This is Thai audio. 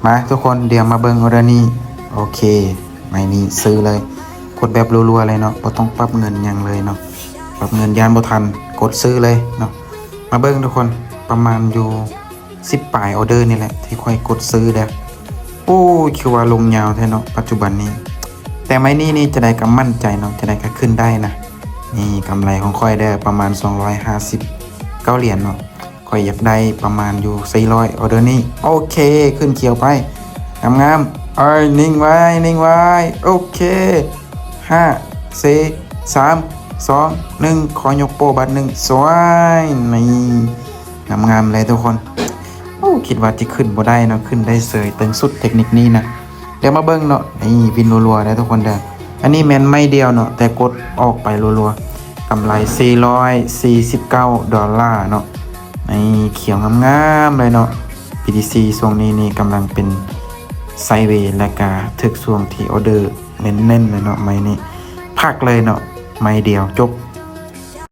มาทุกคนเดี๋ยวมาเบิ่งออเดอร์นี้โอเคไม่นี้ซื้อเลยกดแบบรัวๆเลยเนาะบ่ต้องปรับเงินยังเลยเนาะปรับเงินยานบ่ทันกดซื้อเลยเนาะมาเบิ่งทุกคนประมาณอยู่10ปลายออเดอร์นี่แหละที่ค่อยกดซื้อเด้อโอ้คือว่าลงยาวแท้เนาะปัจจุบันนี้แต่ไม้นี้จะได้ก็มั่นใจเนาะจะได้ก็ขึ้นได้นะนี่กำไรของค่อยได้ประมาณ259เหรียญเนาะค่อยอยากได้ประมาณอยู่400ออเดอร์นี้โอเคขึ้นเขียวไปงามๆนิ่งไว้นิ่งไว้โอเค5 4 3 2 1ขอยกโปรบัตร1สวยนี่งามๆเลยทุกคนโอ้คิดว่าจะขึ้นบ่ได้เนาะขึ้นได้เสยตึงสุดเทคนิคนี้นะเดี๋ยวมาเบิ่งเนาะนี่วินรัวๆได้ทุกคนเด้ออันนี้แม่นไม่เดียวเนาะแต่กดออกไปรัวๆกำไร449ดอลลาร์เนาะนี่เขียวงามๆเลยเนาะ BTC ช่วงนี้นี่กำลังเป็นไซด์เวย์และก็ถึกช่วงที่ออเดอร์เน้นๆเลยเนาะไม้นี้พักเลยเนาะไม้เดียวจบ